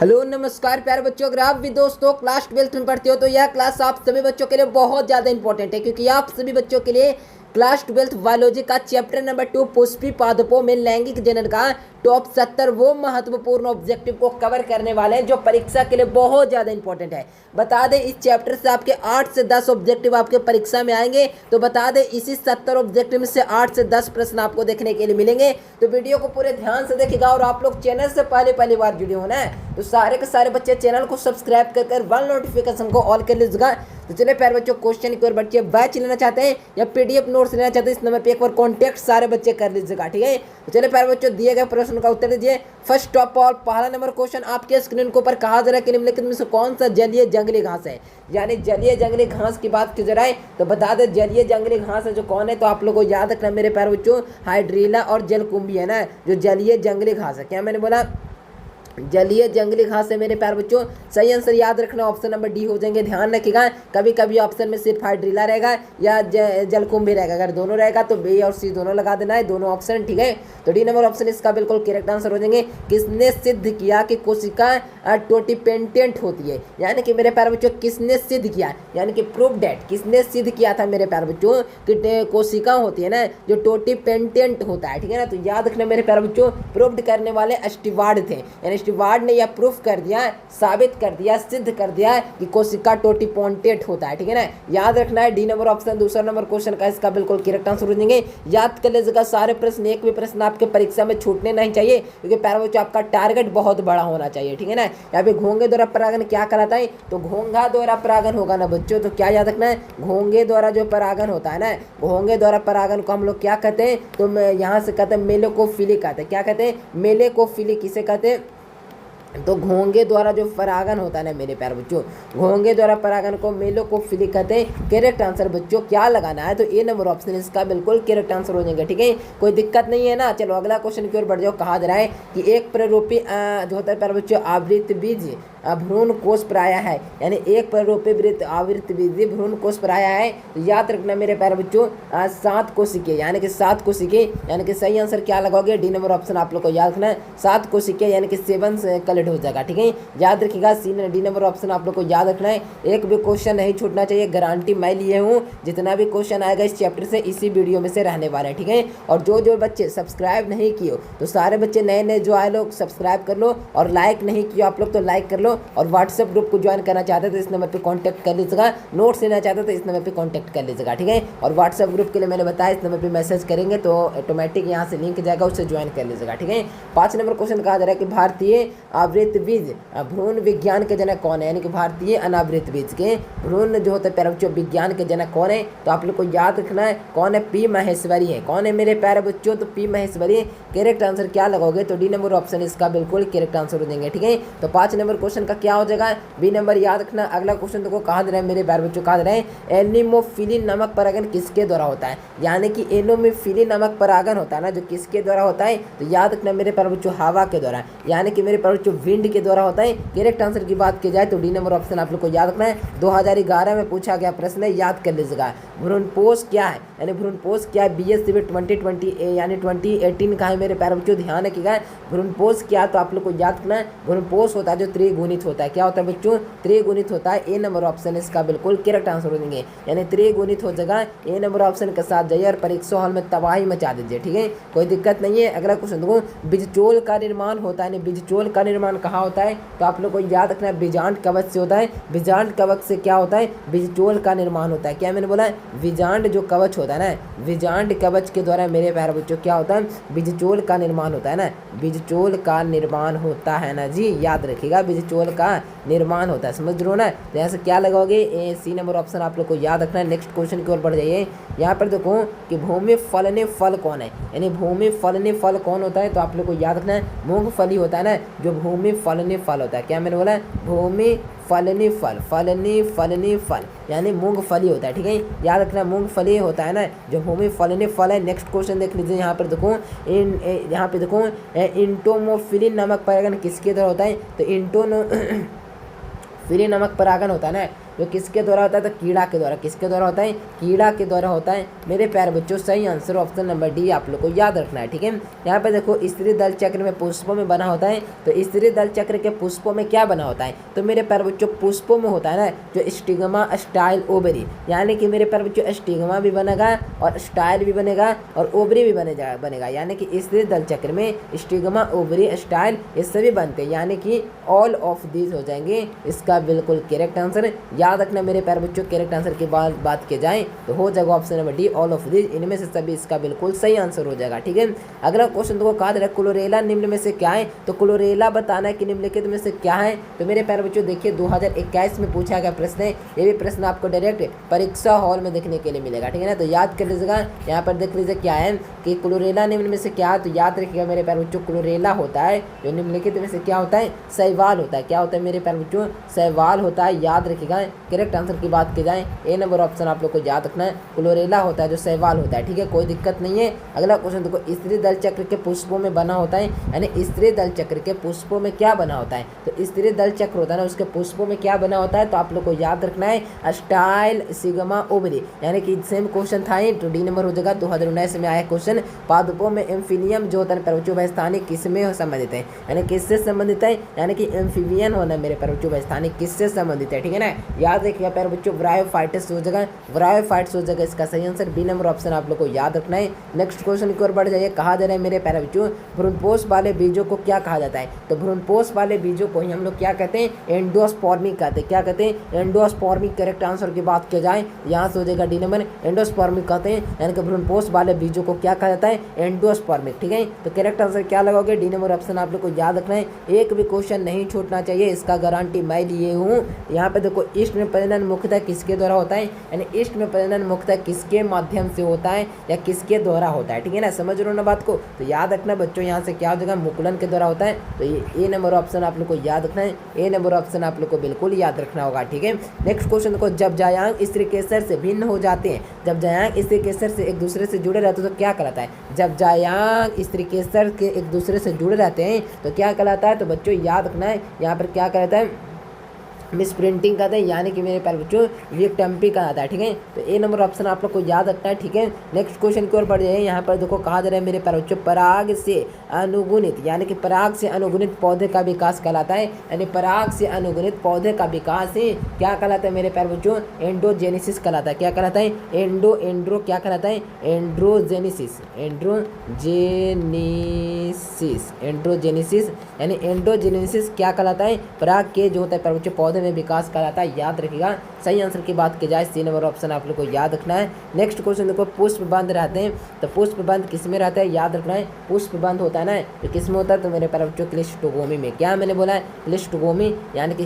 Hello नमस्कार प्यारे बच्चों, अगर आप भी दोस्तों क्लास 12th में पढ़ते हो तो यह क्लास आप सभी बच्चों के लिए बहुत ज़्यादा इंपॉर्टेंट है, क्योंकि आप सभी बच्चों के लिए क्लास 12th बायोलॉजी का चैप्टर नंबर 2 पुष्पी पादपों में लैंगिक जनन का टॉप 70 वो महत्वपूर्ण ऑब्जेक्टिव को कवर करने वाले हैं जो परीक्षा के लिए बहुत ज़्यादा इंपॉर्टेंट है। बता दें इस चैप्टर से आपके 8 से 10 ऑब्जेक्टिव आपके परीक्षा में आएंगे, तो बता दें इसी 70 ऑब्जेक्टिव में से 8 से 10 प्रश्न आपको देखने के लिए मिलेंगे। तो वीडियो को पूरे ध्यान से देखिएगा, और आप लोग चैनल से पहली बार जुड़े होना है तो सारे के सारे बच्चे चैनल को सब्सक्राइब कर वन नोटिफिकेशन को ऑल कर लीजिएगा। तो चलिए प्यारे बच्चों, क्वेश्चन की ओर बच्चे बैच लेना चाहते हैं या पीडीएफ नोट्स लेना चाहते हैं, इस नंबर पे एक बार कॉन्टैक्ट सारे बच्चे कर लीजिएगा, ठीक है। तो चलिए प्यारे बच्चों, दिए गए प्रश्न का उत्तर दीजिए। फर्स्ट ऑफ ऑल, पहला नंबर क्वेश्चन आपके स्क्रीन के ऊपर कहा जा रहा है कि निम्नलिखित में से कौन सा जलीय जंगली घास है। यानी जलीय जंगली घास की बात की जा रहा है, तो बता दें जलीय जंगली घास है जो कौन है, तो आप लोगों को याद रखना मेरे प्यारे बच्चों, हाइड्रीला और जलकुंभी है ना, जो जलीय जंगली घास है। क्या मैंने बोला? जलीय जंगली घास है मेरे प्यारे बच्चों। सही आंसर याद रखना ऑप्शन नंबर डी हो जाएंगे। ध्यान रखिएगा, कभी कभी ऑप्शन में सिर्फ हाइड्रीला रहेगा या जलकुंभी रहेगा, अगर दोनों रहेगा तो बी और सी दोनों लगा देना है, दोनों ऑप्शन, ठीक है। तो डी नंबर ऑप्शन इसका बिल्कुल करेक्ट आंसर हो जाएंगे। किसने सिद्ध किया कि कोशिका टोटिपेंटेंट होती है? यानी कि मेरे प्यारे बच्चों, किसने सिद्ध किया, यानी कि प्रूव डेट, किसने सिद्ध किया था मेरे प्यारे बच्चों कि कोशिका होती है ना जो टोटिपेंटेंट होता है, ठीक है ना। तो याद रखना मेरे प्यारे बच्चों, प्रूव्ड करने वाले स्टीवार्ड थे, यानी स्टीवार्ड ने यह प्रूफ कर दिया, साबित कर दिया, सिद्ध कर दिया कि कोशिका टोटिपोंटेट होता है, ठीक है ना। याद रखना है डी नंबर ऑप्शन दूसरा नंबर क्वेश्चन का इसका बिल्कुल करेक्ट आंसर हो जाएंगे। याद कर लीजिएगा सारे प्रश्न, एक भी प्रश्न आपके परीक्षा में छूटने नहीं चाहिए, क्योंकि प्यारे बच्चों आपका टारगेट बहुत बड़ा होना चाहिए, ठीक है ना। यहाँ पे घोंगे द्वारा परागन क्या कहलाता है, तो घोंघा द्वारा परागन होगा ना बच्चों। तो क्या याद रखना है, घोंगे द्वारा जो परागन होता है ना, घोंगे द्वारा परागन को हम लोग क्या कहते हैं, तो यहाँ से कहते हैं मेलेकोफिली कहते हैं। क्या कहते हैं? मेलेकोफिली किसे कहते हैं? तो घोंगे द्वारा जो परागन होता है ना मेरे प्यारे बच्चों, घोंगे द्वारा परागन को मेलेकोफिली कहते हैं। करेक्ट आंसर बच्चों क्या लगाना है, तो ए नंबर ऑप्शन इसका बिल्कुल करेक्ट आंसर हो जाएगा, ठीक है। कोई दिक्कत नहीं है ना। चलो अगला क्वेश्चन की ओर बढ़ जाओ। कहा जा रहा है कि एक प्ररूपी जो होता है प्यारे बच्चों आवृत बीज भ्रूण कोष प्राया है, यानी एक प्ररूपी आवृत बीज भ्रूण कोष प्राया है। तो याद रखना मेरे प्यारे बच्चों 7 कोशिके, यानी कि 7 कोशिके, यानी कि सही आंसर क्या लगाओगे, डी नंबर ऑप्शन आप लोग को याद रखना है 7 कोशिके, यानी कि 7 हो जाएगा, ठीक है। याद रखिएगा डी नंबर ऑप्शन आप लोग को याद रखना है। एक भी क्वेश्चन नहीं छूटना चाहिए, गारंटी मैं लिए हूँ। जितना भी क्वेश्चन आएगा इस चैप्टर से इसी वीडियो में से रहने वाले हैं, ठीक है। और जो बच्चे सब्सक्राइब नहीं किए हो, तो सारे बच्चे नए जो आए लोग सब्सक्राइब कर लो, और लाइक नहीं किया आप लोग तो लाइक कर लो, और व्हाट्सएप ग्रुप को ज्वाइन करना चाहते तो इस नंबर पर कॉन्टैक्ट कर लीजिएगा। नोट्स लेना चाहते तो इस नंबर पर कॉन्टैक्ट कर लीजिएगा, ठीक है। और व्हाट्सएप ग्रुप के लिए मैंने बताया इस नंबर पर मैसेज करेंगे तो ऑटोमेटिक यहाँ से लिंक जाएगा, उससे ज्वाइन कर लीजिएगा, ठीक है। 5 नंबर क्वेश्चन कहा जा रहा है कि भारतीय आवृत बीज भ्रूण विज्ञान के जनक कौन है, यानी कि भारतीय अनावृत बीज के भ्रूण जो होते हैं प्यारे बच्चों विज्ञान के जनक कौन है, तो आप लोग को याद रखना है कौन है, पी महेश्वरी है। कौन है मेरे प्यारे बच्चों, तो पी महेश्वरी। करेक्ट आंसर क्या लगाओगे, तो डी नंबर ऑप्शन इसका बिल्कुल करेक्ट आंसर हो जाएंगे, ठीक है। तो 5 नंबर क्वेश्चन का क्या हो जाएगा, बी नंबर याद रखना। अगला क्वेश्चन देखो कहा जा रहा है मेरे प्यारे बच्चों, कहा जा रहा है एनिमोफिलिन नामक परागन किसके द्वारा होता है, यानी कि एनिमोफिलिन नामक परागन होता है ना जो किसके द्वारा होता है, तो याद रखना मेरे प्यारे बच्चों हवा के द्वारा, यानी कि मेरे प्यारे बच्चों विंड के द्वारा होता है। करेक्ट आंसर की बात की जाए तो डी नंबर ऑप्शन आप लोग को याद रखना है। 2011 में पूछा गया प्रश्न है, याद कर लीजिएगा। भ्रूणपोष क्या है, यानी भ्रूणपोष क्या है, बीएससी 2020 यानी 2018 का है मेरे प्यारे बच्चों, ध्यान रखिएगा। भ्रूणपोष क्या, तो आप लोग को याद रखना है भ्रूणपोष होता है जो त्रिगुणित होता है। क्या होता है बच्चों, त्रिगुणित होता है। ए नंबर ऑप्शन इसका बिल्कुल करेक्ट आंसर हो देंगे, यानी त्रिगुणित हो जाएगा। ए नंबर ऑप्शन के साथ जाइए और परीक्षा हॉल में तबाही मचा दीजिए, ठीक है, कोई दिक्कत नहीं है। अगला क्वेश्चन देखो, बिजचोल का निर्माण होता है, बिजचोल का निर्माण कहाँ होता है, तो आप लोग को याद रखना है बीजांड कवच से होता है। बीजांड कवच से क्या होता है, बिजचोल का निर्माण होता है। क्या मैंने बोला है, बीजांड जो कवच होता है ना, बीजांड कवच के द्वारा मेरे प्यारे बच्चों क्या होता है, बिजचोल का निर्माण होता है ना, बिजचोल का निर्माण होता है ना जी, याद रखिएगा बिजचोल का निर्माण होता है, समझ रहे हो ना। तो यहाँ से क्या लगाओगे, ए सी नंबर ऑप्शन आप लोग को याद रखना है। नेक्स्ट क्वेश्चन की ओर बढ़ जाइए। यहाँ पर देखो कि भूमि फलने फल कौन है, यानी भूमि फलने फल कौन होता है, तो आप लोग को याद रखना है मूंगफली होता है ना जो भूमि फलने फल होता है। क्या मैंने बोला, भूमि फलनी फल यानी मूंगफली होता है, ठीक है। याद रखना मूंगफली होता है ना जो भूमि फलनी फल है। नेक्स्ट क्वेश्चन देख लीजिए। यहाँ पर देखो यहाँ पे देखो इंटोमोफिलिन नामक परागन किसके द्वारा होता है, तो फिलिन नामक परागन होता है ना जो किसके द्वारा होता है, तो कीड़ा के द्वारा। किसके द्वारा होता है, कीड़ा के द्वारा होता है मेरे प्यारे बच्चों। सही आंसर ऑप्शन नंबर डी आप लोग को याद रखना है, ठीक है। यहाँ पे देखो स्त्री दल चक्र में पुष्पों में बना होता है, तो स्त्री दल चक्र के पुष्पों में क्या बना होता है, तो मेरे प्यारे बच्चों पुष्पों में होता है ना जो स्टिग्मा स्टाइल ओवरी, यानी कि मेरे प्यारे बच्चों स्टिग्मा भी बनेगा और स्टाइल भी बनेगा और ओवरी भी बनेगा, यानी कि स्त्री दल चक्र में स्टिग्मा ओवरी स्टाइल ये सभी बनते हैं, यानी कि ऑल ऑफ दीज हो जाएंगे इसका बिल्कुल करेक्ट आंसर। याद रखना मेरे प्यारे बच्चों, करेक्ट आंसर की बात की जाए तो हो जाएगा option number D all of these, इनमें से सभी इसका बिल्कुल सही आंसर हो जाएगा, ठीक है। अगला क्वेश्चन को कहा जाए क्लोरेला निम्न में से क्या है, तो क्लोरेला बताना है कि निम्नलिखित में से क्या है। तो मेरे प्यारे बच्चों देखिए 2021 में पूछा गया प्रश्न है, ये भी प्रश्न आपको डायरेक्ट परीक्षा हॉल में देखने के लिए मिलेगा, ठीक है ना। तो याद कर लीजिएगा, यहाँ पर देख लीजिए क्या है कि क्लोरेला निम्न में से क्या है, तो याद रखिएगा मेरे प्यारे बच्चों क्लोरेला होता है जो निम्नलिखित में से क्या होता है, शैवाल होता है। क्या होता है मेरे प्यारे बच्चों, शैवाल होता है, याद रखिएगा। करेक्ट आंसर की बात की जाए ए नंबर ऑप्शन आप लोग को याद रखना है, क्लोरेला होता है जो शैवाल होता है, ठीक है, कोई दिक्कत नहीं है। अगला क्वेश्चन देखो स्त्री दल चक्र के पुष्पों में बना होता है, यानी स्त्री दल चक्र के पुष्पों में क्या बना होता है, तो स्त्री दल चक्र होता है ना उसके पुष्पों में क्या बना होता है, तो आप लोग को याद रखना है स्टाइल सिग्मा ओवरी, यानी कि सेम क्वेश्चन था तो डी नंबर हो जाएगा। 2019 में आया क्वेश्चन पादपों में एम्फिलियम जो होता है पर्वतों स्थानीय किसमें संबंधित है, यानी किससे संबंधित है, यानी कि एम्फीबियन होना मेरे पर्वतों स्थानीय किससे संबंधित है, ठीक है ना। याद रखिएगा प्यारे बच्चों ब्रायोफाइट्स हो जाएगा, ब्रायोफाइट्स हो जाएगा इसका सही आंसर, बी नंबर ऑप्शन आप लोग को याद रखना है। नेक्स्ट क्वेश्चन की ओर बढ़ जाइए, कहा जा रहा है मेरे प्यारे बच्चों भ्रूणपोष वाले बीजों को क्या कहा जाता है, तो भ्रूणपोष वाले बीजों को ही हम लोग क्या कहते हैं, एंडोस्पर्मिक कहते हैं। क्या कहते हैं, एंडोस्पर्मिक। करेक्ट आंसर की बात की जाए यहाँ से हो जाएगा डी नंबर, एंडोस्पर्मिक कहते हैं, यानी कि भ्रूणपोष वाले बीजों को क्या कहा जाता है, एंडोस्पर्मिक, ठीक है। तो करेक्ट आंसर क्या लगाओगे, डी नंबर ऑप्शन आप लोग को याद रखना है, एक भी क्वेश्चन नहीं छूटना चाहिए, इसका गारंटी मैं लिए हूँ। यहाँ पे देखो ईस्ट में प्रजनन मुख्यतः किसके द्वारा होता है, यानी ईस्ट में प्रजनन मुख्यतः किसके माध्यम से होता है या किसके द्वारा होता है, ठीक है ना, समझ रहे हो ना बात को। तो याद रखना बच्चों यहाँ से क्या हो जाएगा, मुकुलन के द्वारा होता है, तो ये ए नंबर ऑप्शन आप लोग को याद रखना है, ए नंबर ऑप्शन आप लोग को बिल्कुल याद रखना होगा, ठीक है। नेक्स्ट क्वेश्चन को जब जायांग स्त्री केसर से भिन्न हो जाते हैं, जब जायांग स्त्री केसर से एक दूसरे से जुड़े रहते हैं तो क्या कहलाता है, जब जायांग स्त्री केसर के एक दूसरे से जुड़े रहते हैं तो क्या कहलाता है, तो बच्चों याद रखना है यहाँ पर क्या कहलाता है, मिस प्रिंटिंग कहते हैं, यानी कि मेरे प्यारे बच्चों विक्टम्पी कहलाता है, ठीक है। तो ए नंबर ऑप्शन आप लोग को याद रखना है, ठीक है। नेक्स्ट क्वेश्चन की ओर बढ़ जाए, यहाँ पर देखो कहा जा रहा है मेरे प्यारे बच्चों पराग से अनुगुणित, यानी कि पराग से अनुगुणित पौधे का विकास कहलाता है, यानी पराग से अनुगुणित पौधे का विकास ही क्या कहलाता है मेरे प्यारे बच्चों, एंडोजेनेसिस कहलाता है। क्या कहलाता है, एंड्रो क्या कहलाता है, एंड्रोजेनेसिस, एंड्रोजेनेसिस यानी एंडोजेनेसिस क्या कहलाता है, पराग के जो होता है प्यारे बच्चों पौधे में विकास कहलाता है, याद रखिएगा। सही आंसर की बात की जाए सी नंबर ऑप्शन आप लोग को याद रखना है। नेक्स्ट क्वेश्चन देखो पुष्प बंध रहते हैं, तो पुष्प बंध किस में रहता है, याद रखना है, पुष्प बंध होता है ना तो किस में होता है, तो मेरे प्यारे बच्चों क्लिस्टोगोमी में। क्या मैंने बोला है, क्लिस्टोगोमी यानी कि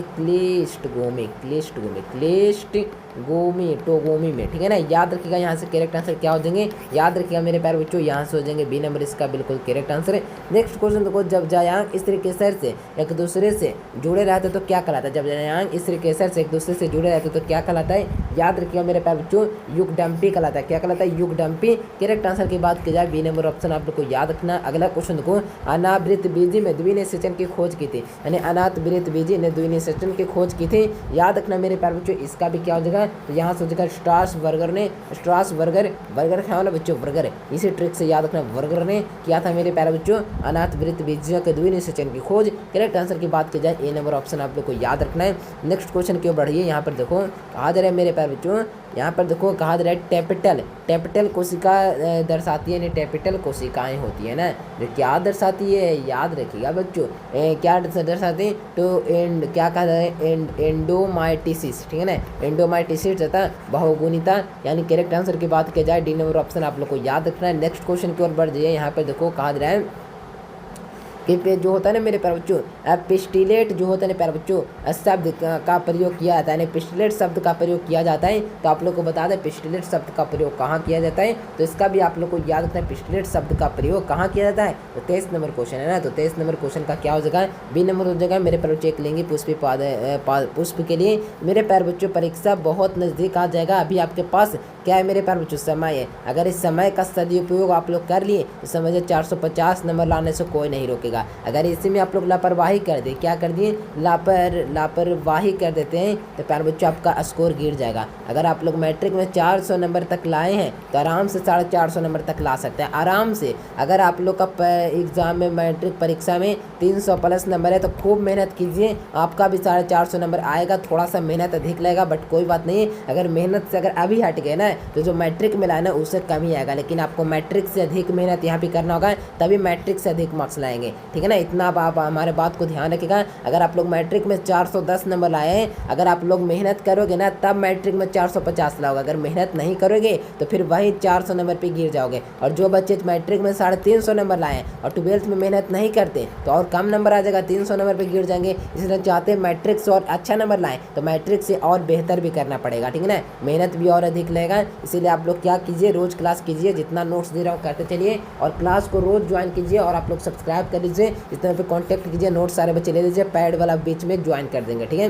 टोगोमी में, ठीक है ना। याद रखिएगा यहाँ से करेक्ट आंसर क्या हो जाएंगे, याद रखिएगा मेरे प्यारे बच्चों यहाँ से हो जाएंगे बी नंबर इसका बिल्कुल करेक्ट आंसर है। नेक्स्ट क्वेश्चन देखो जब जायांग स्त्री केसर से एक दूसरे से जुड़े रहते तो क्या कहलाता है, जब जायांग स्त्री केसर से एक दूसरे से जुड़े रहते तो क्या कहलाता है, याद रखिएगा मेरे प्यारे बच्चों युगडम्पी कहलाता है। क्या कहलाता है, युगडम्पी। करेक्ट आंसर की बात की जाए बी नंबर ऑप्शन आप लोग को याद रखना। अगला क्वेश्चन देखो अनावृत बीजी में द्विनिषेचन की खोज की थी, यानी अनावृत बीजी ने द्विनिषेचन की खोज की थी, याद रखना मेरे प्यारे बच्चों इसका भी क्या हो जाएगा, तो यहाँ से हो जाएगा बर्गर खाओ ना बच्चों, बर्गर, इसी ट्रिक से याद रखना, बर्गर ने किया था मेरे प्यारे बच्चों अनावृत बीजियों के द्विनिषेचन की खोज। करेक्ट आंसर की बात की जाए ए नंबर ऑप्शन आप लोग को याद रखना है। नेक्स्ट क्वेश्चन की ओर बढ़िए, यहाँ पर देखो कहा जा रहा है मेरे प्यारे बच्चों, यहाँ पर देखो कहा जा रहा है टेपिटल कोशिका दर्शाती है, टेपिटल कोशिकाएं होती है ना, जो क्या दर्शाती है याद रखिएगा बच्चों, क्या दर्शाती है, तो क्या कहा जाए एंडोमाइटिसिस, ठीक है ना, एंडोमाइटिसिस तथा बहुगुणिता, यानी करेक्ट आंसर की बात की जाए डी नंबर ऑप्शन आप लोग को याद रखना है। नेक्स्ट क्वेश्चन की ओर बढ़ जाइए, यहाँ पर देखो कहा जा रहा है कि जो होता है ना मेरे प्यारे बच्चों पिस्टिलेट जो होता है ना प्यारे बच्चों शब्द का प्रयोग किया जाता है, पिस्टिलेट शब्द का प्रयोग किया जाता है, तो आप लोग को बता दें पिस्टिलेट शब्द का प्रयोग कहाँ किया जाता है, तो इसका भी आप लोग को याद रखना है पिस्टिलेट शब्द का प्रयोग कहाँ किया जाता है, तो 23 नंबर क्वेश्चन है ना, तो 23 नंबर क्वेश्चन का क्या हो जाएगा, बी नंबर हो जाएगा मेरे प्यारे बच्चों। एक लेंगे पुष्प के लिए मेरे प्यारे बच्चों परीक्षा बहुत नज़दीक आ जाएगा, अभी आपके पास क्या है मेरे पास बच्चों, समय है। अगर इस समय का सदुपयोग आप लोग कर लिए तो समझिए 450 नंबर लाने से कोई नहीं रोकेगा। अगर इसी में आप लोग लापरवाही कर दिए, क्या कर दिए, लापरवाही कर देते हैं तो प्यारे बच्चों आपका स्कोर गिर जाएगा। अगर आप लोग मैट्रिक में 400 नंबर तक लाए हैं तो आराम से 450 नंबर तक ला सकते हैं, आराम से। अगर आप लोग का एग्जाम में मैट्रिक परीक्षा में 300 प्लस नंबर है तो खूब मेहनत कीजिए, आपका भी 450 नंबर आएगा। थोड़ा सा मेहनत अधिक लगेगा बट कोई बात नहीं, अगर मेहनत से अगर अभी हट गए ना तो जो मैट्रिक में लाए ना उससे कम ही आएगा। लेकिन आपको मैट्रिक से अधिक मेहनत यहाँ पे करना होगा, तभी मैट्रिक से अधिक मार्क्स लाएंगे, ठीक है ना। इतना आप हमारे बात को ध्यान रखिएगा। अगर आप लोग मैट्रिक में 410 नंबर लाए हैं, अगर आप लोग मेहनत करोगे ना तब मैट्रिक में 450 लाओगे। अगर मेहनत नहीं करोगे तो फिर वही 400 नंबर पे गिर जाओगे। और जो बच्चे मैट्रिक में 350 नंबर लाए और 12th में मेहनत नहीं करते तो और कम नंबर आ जाएगा, 300 नंबर पे गिर जाएंगे। इसलिए चाहते हैं मैट्रिक से और अच्छा नंबर लाएं तो मैट्रिक से और बेहतर भी करना पड़ेगा, ठीक है ना, मेहनत भी और अधिक लगेगा। इसीलिए आप लोग क्या कीजिए, रोज़ क्लास कीजिए, जितना नोट्स दे रहा हूँ करते चलिए और क्लास को रोज़ ज्वाइन कीजिए। और आप लोग सब्सक्राइब कर लीजिए, इस तरह पे कॉन्टैक्ट कीजिए, नोट्स सारे बच्चे ले लीजिए, पैड वाला बीच में ज्वाइन कर देंगे, ठीक है।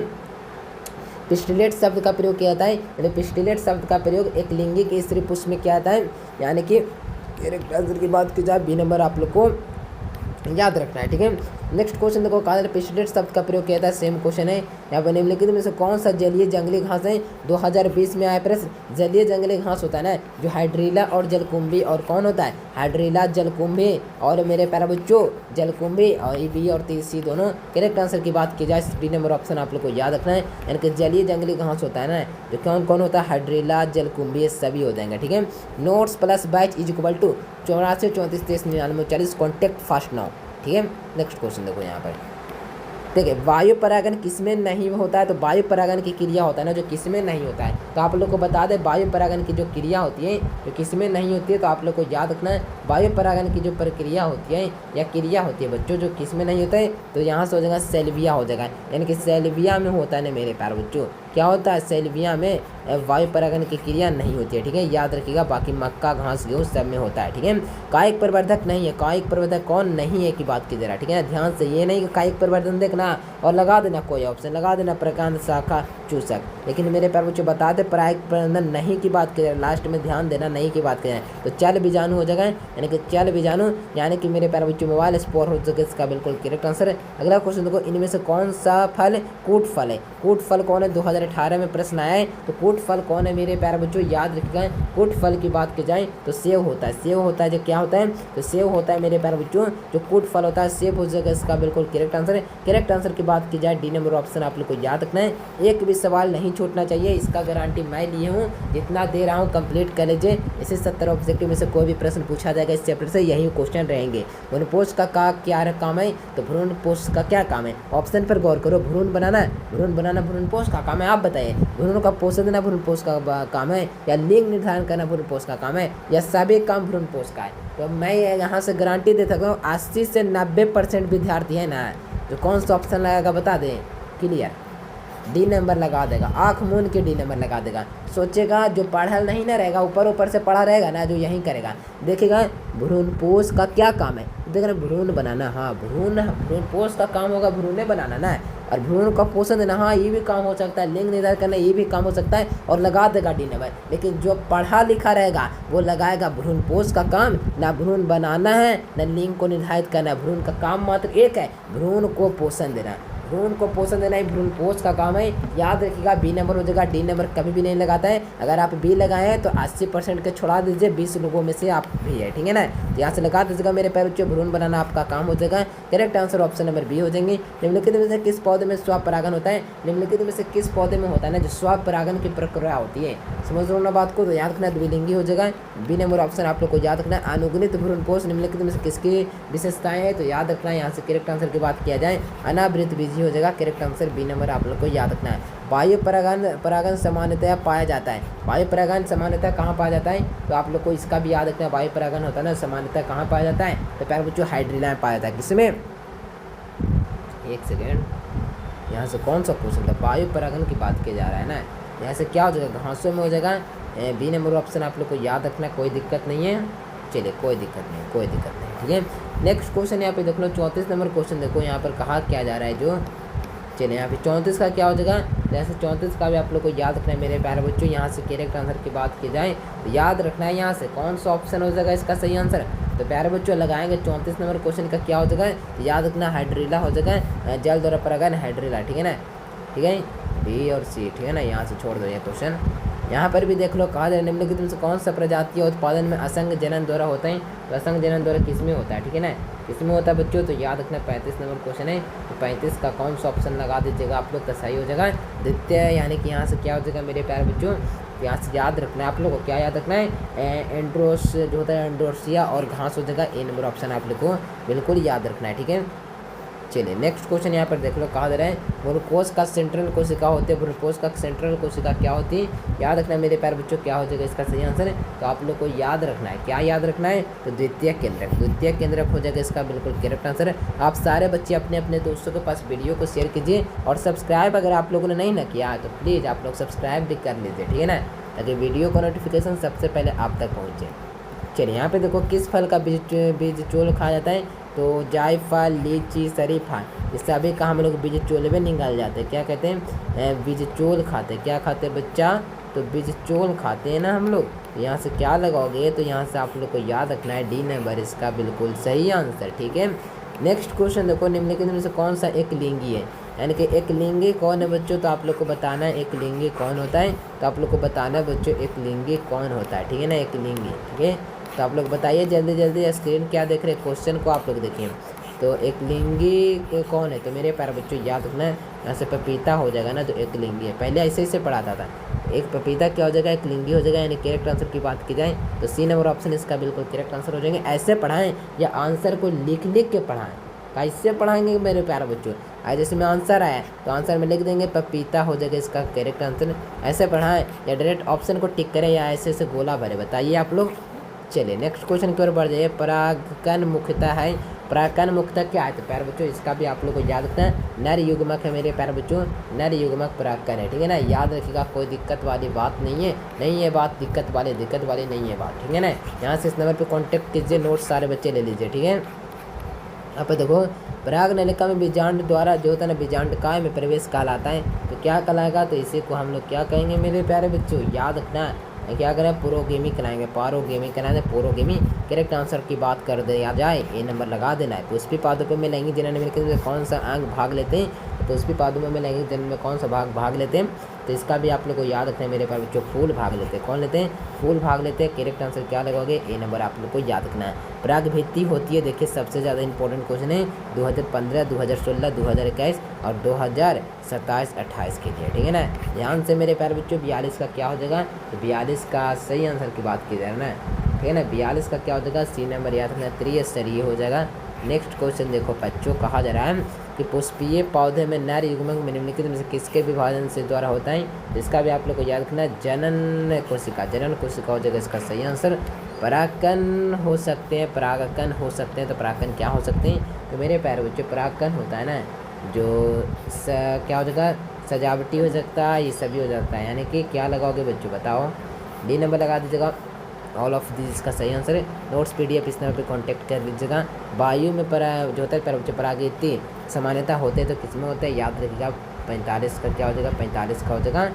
पिस्टिलेट शब्द का प्रयोग किया जाता है, यानी पिस्टिलेट शब्द का प्रयोग एक लिंगी के स्त्री पुरुष में किया जाता है, यानी कि कैरेक्टर की बात की जाए बी नंबर आप लोग को याद रखना है, ठीक है। नेक्स्ट क्वेश्चन देखो, कहा पिस्टिलेट शब्द का प्रयोग किया था, सेम क्वेश्चन है। यहाँ पर निम्नलिखित में से कौन सा जलीय जंगली घास है, 2020 में आया प्रश्न। जलीय जंगली घास होता है ना जो हाइड्रीला और जलकुंभी, और कौन होता है, हाइड्रीला जलकुंभी, और मेरे प्यारे बच्चों जलकुंभी, और ये बी और सी दोनों। करेक्ट आंसर की बात की जाए डी नंबर ऑप्शन आप लोग को याद रखना है, यानी कि जलीय जंगली घास होता है ना जो कौन कौन होता है, हाइड्रीला जलकुंभी, ये सभी हो जाएंगे, ठीक है। Notes plus batch is equal to 84 34 23 99 40, contact fast now, ठीक है। नेक्स्ट क्वेश्चन देखो यहाँ पर, देखिए वायु परागन किसमें नहीं होता है, तो वायु परागन की क्रिया होता है ना जो किसमें नहीं होता है, तो आप लोग को बता दें वायु परागन की जो क्रिया होती है जो किसमें नहीं होती है, तो आप लोग को याद रखना है वायु परागन की जो प्रक्रिया होती है या क्रिया होती है बच्चों जो किसमें नहीं होता है, तो यहाँ से हो जाएगा सेल्विया हो जाएगा, यानी कि सेल्विया में होता है ना मेरे प्यारे बच्चों, क्या होता है सेल्विया में वायु परागन की क्रिया नहीं होती है, ठीक है, याद रखिएगा। बाकी मक्का घास गेहूँ सब में होता है, ठीक है। कायिक प्रवर्धक नहीं है, कायिक प्रवर्धक कौन नहीं है की बात की जरा, ठीक है, ध्यान से, ये नहीं कि कायिक प्रवर्धन देखना और लगा देना कोई ऑप्शन, लगा देना प्रकांड शाखा चूसक, लेकिन मेरे प्यारे बच्चों बता दे प्रायिक प्रवर्धन नहीं की बात करें, लास्ट में ध्यान देना नहीं की बात करें तो चल बीजाणु हो जाएगा, यानी कि चल बीजाणु, यानी कि मेरे प्यारे बच्चों मोबाइल स्पोर हो जाएगा, इसका बिल्कुल करेक्ट आंसर है। अगला क्वेश्चन देखो, इनमें से कौन सा फल कूट फल है, कूट फल कौन है, 2018 में प्रश्न आया है, तो कूट फल कौन है मेरे प्यारे बच्चों, याद रखिएगा। कूट फल की बात की जाए तो सेव होता है, सेव होता है, जो क्या होता है, तो सेव होता है मेरे प्यारे बच्चों, जो कूट फल होता है सेव हो जाएगा, इसका बिल्कुल करेक्ट आंसर है। करेक्ट आंसर की बात की जाए डी नंबर ऑप्शन आप लोग को याद रखना है, एक भी सवाल नहीं छूटना चाहिए, इसका गारंटी मैं लिए हूँ, जितना दे रहा हूँ कंप्लीट कर लीजिए। इसे 70 ऑब्जेक्टिव में से कोई भी प्रश्न पूछा जाएगा इस चैप्टर से, यही क्वेश्चन रहेंगे। भ्रूण पोष का क्या काम है, तो भ्रूण पोष का क्या काम है, ऑप्शन पर गौर करो, भ्रूण बनाना भ्रूण पोष का काम है, आप बताइए, भ्रूण का पोषण देना भ्रूण पोष का काम है, या लिंग निर्धारण करना भ्रूण पोष का काम है, या सभी काम भ्रूण पोष का है। तो मैं यहाँ से गारंटी दे सकता हूँ 80 से 90% विद्यार्थी है ना जो कौन सा ऑप्शन लगाएगा बता दें, क्लियर, डी नंबर लगा देगा, आँख मूंद के डी नंबर लगा देगा। सोचेगा जो पढ़ल नहीं ना रहेगा, ऊपर से पढ़ा रहेगा ना जो यही करेगा, देखेगा भ्रूण पोष का क्या काम है, देखना भ्रूण बनाना, हाँ भ्रूण पोष का काम होगा भ्रूण बनाना ना, और भ्रूण का पोषण देना, हाँ ये भी काम हो सकता है, लिंग निर्धारण करना ये भी काम हो सकता है, और लगा देगा डी नंबर। लेकिन जो पढ़ा लिखा रहेगा वो लगाएगा भ्रूण पोष का काम, ना भ्रूण बनाना है ना लिंग को निर्धारित करना है, भ्रूण का काम मात्र एक है, भ्रूण को पोषण देना, भ्रूण को पोषण देना ही भ्रूण पोष का काम है। याद रखिएगा बी नंबर हो जाएगा, डी नंबर कभी भी नहीं लगाता है। अगर आप बी लगाए हैं तो 80% के छोड़ा दीजिए, 20 लोगों में से आप भी है, ठीक है ना, तो यहाँ से लगा दीजिएगा मेरे पैर बच्चों, भ्रूण बनाना आपका काम हो जाएगा। Correct answer option number B हो जाएंगे। निम्नलिखित में से किस पौधे में स्वपरागन होता है, निम्नलिखित में से किस पौधे में होता है ना जो स्वपरागन की प्रक्रिया होती है, समझ लो ना बात को, तो याद रखना द्विलिंगी हो जाएगा, बी नंबर ऑप्शन आप लोग को याद रखना है। अनुगुणित भ्रूण पोष निम्नलिखित में से किसकी विशेषताएं है, तो याद रखना है यहाँ से करेक्ट आंसर की बात किया जाए अनावृत बीजी हो जाएगा, करेक्ट आंसर बी नंबर आप लोग को याद रखना है। वायु परागन सामान्यतः पाया जाता है, वायु परागन सामान्यतः कहाँ पाया जाता है, तो आप लोग को इसका भी याद रखना है, वायु परागन होता है ना सामान्यतः कहाँ पाया जाता है, तो प्यारे बच्चों हाइड्रीला में पाया जाता है, किसमें, एक सेकेंड, यहाँ से कौन सा क्वेश्चन था, वायु परागन की बात किया जा रहा है ना, यहाँ से क्या हो जाएगा, घासों में हो जाएगा, बी नंबर ऑप्शन आप लोग को याद रखना, कोई दिक्कत नहीं है, चलिए कोई दिक्कत नहीं, ठीक है। नेक्स्ट क्वेश्चन यहाँ पे देख लो, 34 नंबर क्वेश्चन देखो, यहाँ पर कहा क्या जा रहा है जो, चलिए यहाँ पे 34 का क्या हो जाएगा, तो ऐसे 34 का भी आप लोग को याद रखना है मेरे प्यारे बच्चों। यहाँ से करेक्ट आंसर की बात की जाए तो याद रखना है यहाँ से कौन सा ऑप्शन हो जाएगा इसका सही आंसर। तो प्यारे बच्चों लगाएंगे 34 नंबर क्वेश्चन का क्या हो जाएगा, तो याद रखना हाइड्रिला हो जाएगा, जल द्वारा परागन हाइड्रिला, ठीक है ना, ठीक है, बी और सी, ठीक है ना। यहाँ से छोड़ दो ये क्वेश्चन। यहाँ पर भी देख लो, कहा जाए निम्नलिखित में से कौन सा प्रजातीय उत्पादन में असंग जनन द्वारा होता है, तो असंग जनन द्वारा किसमें होता है, ठीक है ना, किसमें होता है बच्चों। तो याद रखना 35 नंबर क्वेश्चन है, तो 35 का कौन सा ऑप्शन लगा दीजिएगा आप लोग, तो सही हो जाएगा द्वितीय, यानी कि यहाँ से क्या हो जाएगा मेरे प्यारे बच्चों, यहाँ से याद रखना है आप लोग को, क्या याद रखना है, एंड्रोस जो होता है एंड्रोसिया और घास हो जाएगा, ए नंबर ऑप्शन आप लोग को बिल्कुल याद रखना है, ठीक है। चलिए नेक्स्ट क्वेश्चन यहाँ पर देख लो, कहा जा रहा है ग्लूकोज का सेंट्रल कोशिका होती है, ग्लूकोज का सेंट्रल कोशिका क्या होती है, याद रखना है मेरे प्यारे बच्चों, क्या हो जाएगा इसका सही आंसर है। तो आप लोग को याद रखना है, क्या याद रखना है, तो द्वितीय केंद्रक, द्वितीय केंद्रक हो जाएगा इसका बिल्कुल करेक्ट आंसर है। आप सारे बच्चे अपने अपने दोस्तों के पास वीडियो को शेयर कीजिए और सब्सक्राइब अगर आप लोगों ने नहीं ना किया तो प्लीज़ आप लोग सब्सक्राइब भी कर लीजिए, ठीक है ना, ताकि वीडियो का नोटिफिकेशन सबसे पहले आप तक पहुँचे। चलिए यहाँ पे देखो, किस फल का बीज चोल खाया जाता है, तो जायफल, लीची, शरीफा, इस सभी का हम लोग बीज चोल में निकाल जाते हैं, क्या कहते हैं, बीज चोल खाते हैं, क्या खाते हैं बच्चा, तो बीज चोल खाते हैं ना हम लोग। यहाँ से क्या लगाओगे, तो यहाँ से आप लोग को याद रखना है डी नंबर इसका बिल्कुल सही आंसर, ठीक है। नेक्स्ट क्वेश्चन देखो, निम्नलिखित में से कौन सा एक लिंगी है, यानी कि एक लिंगी कौन है बच्चों, तो आप लोग को बताना है एक लिंगी कौन होता है, तो आप लोग को बताना है बच्चों एक लिंगी कौन होता है, ठीक है ना, एक लिंगी, ठीक है। तो आप लोग बताइए जल्दी जल्दी, स्क्रीन क्या देख रहे हैं, क्वेश्चन को आप लोग देखिए। तो एक लिंगी कौन है, तो मेरे प्यारे बच्चों याद रखना है, यहाँ से पपीता हो जाएगा ना, तो एक लिंगी है, पहले ऐसे ऐसे पढ़ाता था, एक पपीता क्या हो जाएगा, एक लिंगी हो जाएगा, यानी करेक्ट आंसर की बात की जाए तो सी नंबर ऑप्शन इसका बिल्कुल करेक्ट आंसर हो जाएंगे। ऐसे पढ़ाएं या आंसर को लिख लिख के पढ़ाएं, कैसे पढ़ाएंगे मेरे प्यारे बच्चों, आज जैसे में आंसर आया तो आंसर में लिख देंगे पपीता हो जाएगा इसका करेक्ट आंसर। ऐसे पढ़ाएं या डायरेक्ट ऑप्शन को टिक करें या ऐसे ऐसे गोला भरे, बताइए आप लोग। चलिए नेक्स्ट क्वेश्चन की ओर बढ़ जाइए, परागकण मुख्यता है, परागकण मुख्यता क्या है, तो प्यारे बच्चों इसका भी आप लोग को याद रखना है, नर युग्मक है मेरे प्यारे बच्चों, नर युग्मक परागकण है, ठीक है ना, याद रखिएगा, कोई दिक्कत वाली बात नहीं है, नहीं है बात दिक्कत वाली नहीं है बात, ठीक है ना। यहाँ से इस नंबर पर कॉन्टैक्ट कीजिए, नोट सारे बच्चे ले लीजिए, ठीक है। यहाँ पर देखो, पराग नलिका में बीजांड द्वारा जो होता है ना, बीजांडकाय में प्रवेश कहलाता है, तो क्या कहलाएगा, तो इसी को हम लोग क्या कहेंगे मेरे प्यारे बच्चों, याद रखना क्या करें, पुरोगेमी कहलाएंगे, पारोगेमी कहलाएंगे, पुरोगेमी करेक्ट आंसर की बात कर दे या जाए, ए नंबर लगा देना है। पुष्पी पादपों में लैंगिक जनन में कौन सा अंग भाग लेते हैं, तो पुष्पी पादपों में लैंगिक जनन में कौन सा भाग लेते हैं, तो इसका भी आप लोग को याद रखना है मेरे प्यारे बच्चों, फूल भाग लेते हैं, कौन लेते हैं, फूल भाग लेते हैं, करेक्ट आंसर क्या लगाओगे, ए नंबर आप लोग को याद रखना है। पराग भित्ति होती है, देखिए सबसे ज़्यादा इंपॉर्टेंट क्वेश्चन है 2015, 2016, 2021 और 2027-28 के लिए, ठीक है ना। ध्यान से मेरे प्यारे बच्चों, 42 का क्या हो जाएगा, तो 42 का सही आंसर की बात की जाए ना, ठीक है ना, 42 का क्या हो जाएगा, सी नंबर याद रखना, त्रिस्तरीय हो जाएगा। नेक्स्ट क्वेश्चन देखो बच्चों, कहा जा रहा है कि पुष्पीय पौधे में नर युग्मक में निम्नलिखित में से किसके विभाजन से द्वारा होता है, इसका भी आप लोग को याद रखना है, जनन कोशिका हो जाएगा इसका सही आंसर। परागकण हो सकते हैं, परागकण हो सकते हैं, तो परागकण क्या हो सकते हैं, तो मेरे प्यारे बच्चों परागकण होता है ना जो क्या हो जाएगा, सजावटी हो सकता है, ये सभी हो जाता है, यानी कि क्या लगाओगे बच्चों बताओ, डी नंबर लगा दीजिएगा, ऑल ऑफ दिस इसका सही आंसर है। नोट्स पीडीएफ इस नंबर पे कांटेक्ट कर लीजिएगा। वायु में जो होता है परागीति सामान्यता होते हैं तो किस में होते हैं, याद रखिएगा 45 का क्या हो जाएगा, 45 का हो जाएगा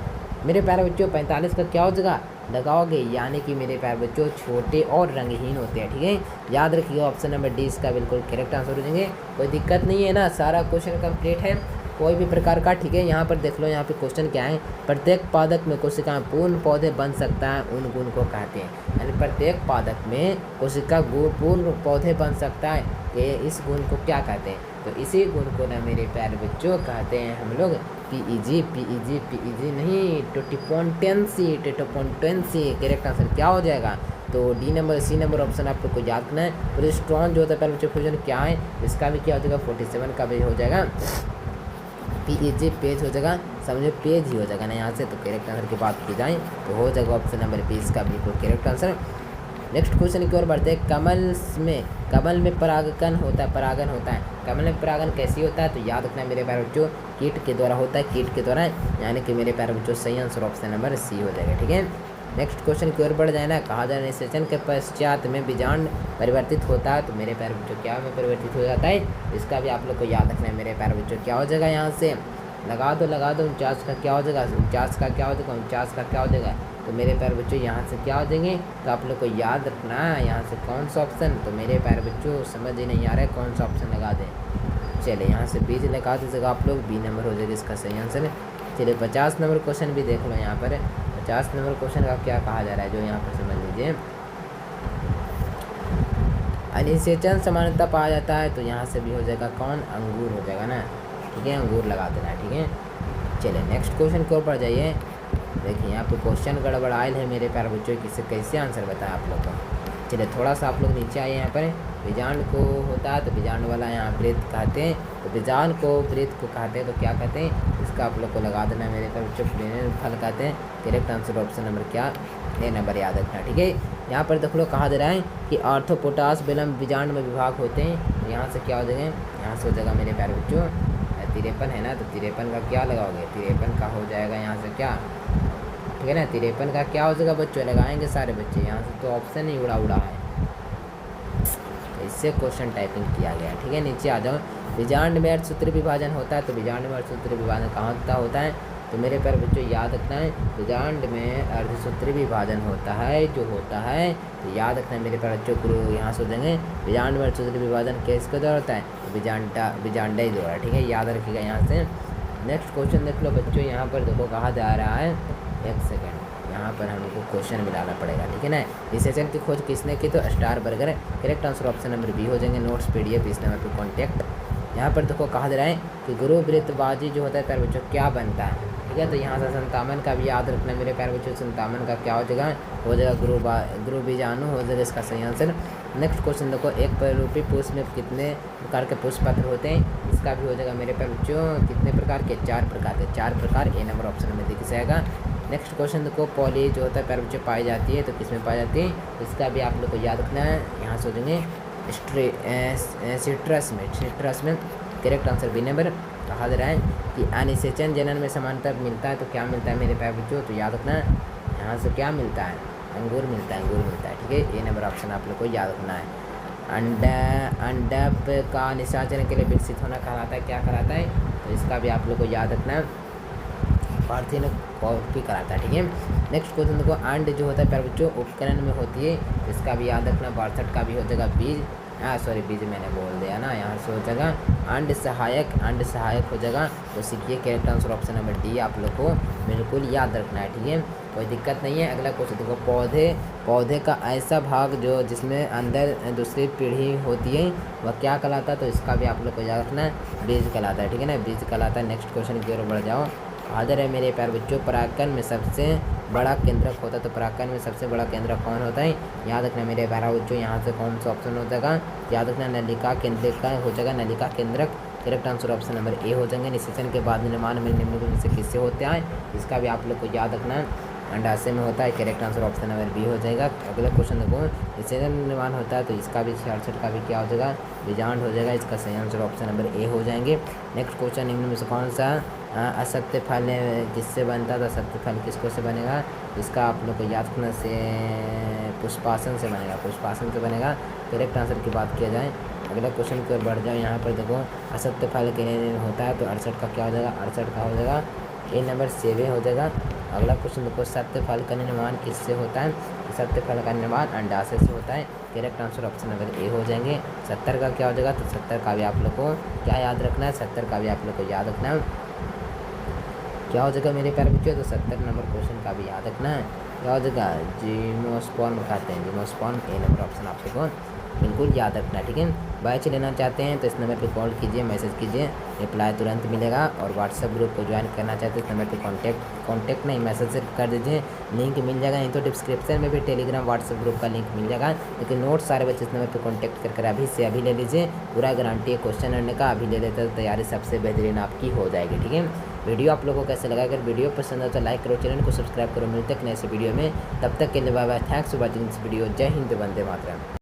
मेरे प्यारे बच्चों, 45 का क्या हो जाएगा लगाओगे, यानी कि मेरे प्यारे बच्चों छोटे और रंगहीन होते हैं, ठीक है, याद रखिएगा ऑप्शन नंबर डी इसका बिल्कुल करेक्ट आंसर हो जाएंगे। कोई दिक्कत नहीं है ना, सारा क्वेश्चन कंप्लीट है, कोई भी प्रकार का, ठीक है। यहाँ पर देख लो, यहाँ पे क्वेश्चन क्या है, प्रत्येक पादप में कोशिका पूर्ण पौधे बन सकता है, उन गुण को कहते हैं, यानी प्रत्येक पादप में कोशिका पूर्ण पौधे बन सकता है, ये इस गुण को क्या कहते हैं, तो इसी गुण को ना मेरे प्यारे बच्चों कहते हैं हम लोग पीईजी नहीं, टोटिपोटेंसी करेक्ट आंसर क्या हो जाएगा, तो D number C number option आप लोग को याद करना है। प्रोजेस्टेरोन जो होता है पहले बच्चों फ्यूजन क्या है, इसका भी क्या हो जाएगा 47 का भी हो जाएगा, पीईजी पेज हो जाएगा, समझो पेज ही हो जाएगा ना यहाँ से, तो करेक्ट आंसर की बात की जाए तो हो जाएगा ऑप्शन नंबर 20 का बिल्कुल करेक्ट आंसर। नेक्स्ट क्वेश्चन की ओर बढ़ते हैं, कमल में परागकण होता है, परागन होता है, कमल में परागन कैसी होता है, तो याद रखना है मेरे प्यारे बच्चों, कीट के द्वारा होता है, कीट के द्वारा, यानी कि मेरे प्यारे बच्चों सही आंसर ऑप्शन नंबर सी हो जाएगा, ठीक है। नेक्स्ट क्वेश्चन की ओर बढ़ जाना, कहा जा रहा है निषेचन के पश्चात में बीजांड परिवर्तित होता है, तो मेरे प्यारे बच्चों क्या में परिवर्तित हो जाता है, इसका भी आप लोग को याद रखना है मेरे प्यारे बच्चों, क्या हो जाएगा यहाँ से लगा दो 49 का क्या हो जाएगा, 49 का क्या हो जाएगा, 49 का क्या हो जाएगा। तो मेरे प्यारे बच्चों यहाँ से क्या हो जाएंगे, तो आप लोग को याद रखना है यहाँ से कौन सा ऑप्शन। तो मेरे प्यारे बच्चों समझ ही नहीं आ रहा है कौन सा ऑप्शन लगा दें। चलिए यहाँ से बीज लगा दीजिएगा आप लोग, बी नंबर हो जाएगा इसका सही आंसर। चलिए 50 नंबर क्वेश्चन भी देख लो यहाँ पर। 50 नंबर क्वेश्चन का क्या कहा जा रहा है, जो यहाँ पर समझ लीजिए। अनिषेचन समानता पाया जाता है, तो यहाँ से भी हो जाएगा कौन, अंगूर हो जाएगा ना, ठीक है, अंगूर लगा देना है, ठीक है। चलिए नेक्स्ट क्वेश्चन के ऊपर जाइए। देखिए यहाँ पे क्वेश्चन गड़बड़ाइल है मेरे प्यारे बच्चों, किससे कैसे आंसर बताएं आप लोग को। चलिए थोड़ा सा आप लोग नीचे आइए। यहाँ पर बीजांड को होता है, तो बीजांड वाला यहाँ वृत्त कहते हैं, तो बीजांड को वृत्त को कहते हैं, तो क्या कहते हैं, इसका आप लोग को लगा देना है मेरे प्यारे बच्चों, फल कहते हैं। करेक्ट आंसर ऑप्शन नंबर क्या, ए नंबर याद रखना, ठीक है। यहाँ पर देख लो कहा जा रहा है कि आर्थोपोटास बेलम बीजांड में विभाग होते हैं, तो यहाँ से क्या हो जाएगा, यहाँ से हो जाएगा मेरे प्यारे बच्चों 53 है ना, तो 53 का क्या लगाओगे, 53 का हो जाएगा यहाँ से क्या, ठीक है ना। 53 का क्या हो जाएगा बच्चों, लगाएंगे सारे बच्चे, यहाँ से तो ऑप्शन ही उड़ा है, इससे क्वेश्चन टाइपिंग किया गया, ठीक है। नीचे आ जाओ। बीजांड में अर्धसूत्री विभाजन होता है, तो बीजांड में अर्धसूत्री विभाजन कहाँ होता है, तो मेरे प्यारे बच्चों याद रखना है, बीजांड में अर्धसूत्री विभाजन होता है, जो होता है, तो याद रखना है मेरे प्यारे बच्चों, गुरु यहाँ से हो जाएंगे। बीजांड में अर्धसूत्री विभाजन किसके द्वारा होता है, तो बीजांडा द्वारा, ठीक है, याद रखिएगा यहाँ से। नेक्स्ट क्वेश्चन देख लो बच्चों, यहाँ पर देखो कहा जा रहा है, एक सेकेंड, यहाँ पर हमको क्वेश्चन मिलाना पड़ेगा, ठीक है ना। निषेचन की खोज किसने की, तो Strasburger. Correct answer option number B हो जाएंगे। नोट्स PDF इस नंबर पर कॉन्टैक्ट। यहाँ पर देखो कहा जा रहा है कि गुरु वृत्तबाजी जो होता है प्यारे बच्चों क्या बनता है, ठीक है। तो यहाँ से 57 का भी याद रखना मेरे प्यारे बच्चों, 57 का क्या हो जाएगा गुरु बीजाणु हो जाएगा इसका सही आंसर। नेक्स्ट क्वेश्चन देखो, एक प्रतिरूपी पुष्प में कितने प्रकार के पुष्प पत्र होते हैं, इसका भी हो जाएगा मेरे प्यारे बच्चों कितने प्रकार के, 4 प्रकार के, 4 प्रकार, ए नंबर ऑप्शन में दिख जाएगा। नेक्स्ट क्वेश्चन देखो, पॉली जो होता है प्यारे बच्चों पाई जाती है, तो किसमें पाई जाती है, इसका भी आप लोग को याद रखना है। यहाँ से हो जाएंगे सिट्रस में। Correct answer B number. कहा जा रहा है कि अनिषेचन जनन में समानता मिलता है, तो क्या मिलता है मेरे प्यारे बच्चों, तो याद रखना है, यहाँ से क्या मिलता है, अंगूर मिलता है, ठीक है, ए नंबर ऑप्शन आप लोग को याद रखना है। अंडप का निषेचन के लिए विकसित होना कहलाता है, क्या कहलाता है, तो इसका भी आप लोग को याद रखना है, पार्थिन कॉपी कराता है, ठीक है। नेक्स्ट क्वेश्चन देखो, अंड जो होता है प्यारे बच्चों उपकरण में होती है, इसका भी याद रखना। 62 का भी हो जाएगा बीज, बीज मैंने बोल दिया ना, यहाँ से हो जाएगा अंड सहायक हो जाएगा, तो सीखिए। Correct answer option number D आप लोग को बिल्कुल याद रखना है, ठीक है, कोई दिक्कत नहीं है। अगला क्वेश्चन देखो, पौधे का ऐसा भाग जो जिसमें अंदर दूसरी पीढ़ी होती है वह क्या कहलाता है, तो इसका भी आप लोग को याद रखना है, बीज कहलाता है, ठीक है ना, बीज कहलाता है। नेक्स्ट क्वेश्चन की ओर बढ़ जाओ। हाजिर है मेरे प्यारे बच्चों, परागकण में सबसे बड़ा केंद्रक होता है, तो परागकण में सबसे बड़ा केंद्रक कौन होता है, याद रखना मेरे प्यारे बच्चों, यहाँ से कौन सा ऑप्शन हो जाएगा, याद रखना नलिका केंद्रक का हो जाएगा, नलिका केंद्रक। Correct answer option number A हो जाएंगे। निषेचन के बाद निर्माण में निम्नलिखित में से किससे होते हैं, इसका भी आप लोग को याद रखना है, अंडाशय में होता है। Correct answer option number B हो जाएगा। अगला क्वेश्चन देखो, निषेचन निर्माण होता है, तो इसका भी 66 का भी क्या हो जाएगा, बीजांड हो जाएगा, इसका सही आंसर ऑप्शन नंबर ए हो जाएंगे। नेक्स्ट क्वेश्चन निम्न में से कौन सा असत्य फल किससे बनता था, असत्य फल किसको से बनेगा, इसका आप लोग को याद रखना से पुष्पासन से बनेगा, करेक्ट आंसर की बात किया जाए। अगला क्वेश्चन की ओर बढ़ जाओ। यहाँ पर देखो, असत्य फल के होता है, तो 68 का क्या हो जाएगा, 68 का हो जाएगा, ए नंबर 7 हो जाएगा। अगला क्वेश्चन देखो, सत्य फल का निर्माण किससे होता है, सत्य फल का निर्माण अंडाशय से होता है। Correct answer option number A हो जाएंगे। 70 का क्या हो जाएगा, तो 70 का भी आप लोग को क्या याद रखना है, 70 का भी आप लोग को याद रखना है, क्या हो जाएगा मेरे प्यारे बच्चों, तो 70 नंबर क्वेश्चन का भी याद रखना है, क्या हो जाएगा, जिम्नोस्पर्म कहते हैं, जिम्नोस्पर्म, ए नंबर ऑप्शन आप लोग को बिल्कुल याद रखना है, ठीक है। बैच लेना चाहते हैं तो इस नंबर पे कॉल कीजिए, मैसेज कीजिए, रिप्लाई तुरंत मिलेगा। और व्हाट्सएप ग्रुप को ज्वाइन करना चाहते हैं इस नंबर पे कॉन्टैक्ट नहीं मैसेज कर दीजिए, लिंक मिल जाएगा, नहीं तो डिस्क्रिप्शन में भी टेलीग्राम व्हाट्सएप ग्रुप का लिंक मिल जाएगा। लेकिन नोट्स सारे बच्चे इस नंबर पर कॉन्टैक्ट कर अभी से अभी ले लीजिए, पूरा गारंटी है क्वेश्चन आने का, अभी ले लेते तो तैयारी सबसे बेहतरीन आपकी हो जाएगी, ठीक है। वीडियो आप लोगों को कैसे लगा, अगर वीडियो पसंद हो तो लाइक करो, चैनल को सब्सक्राइब करो। मिलते हैं नेक्स्ट वीडियो में, तब तक के लिए bye bye, thanks for watching this video. जय हिंद, वंदे मातरम।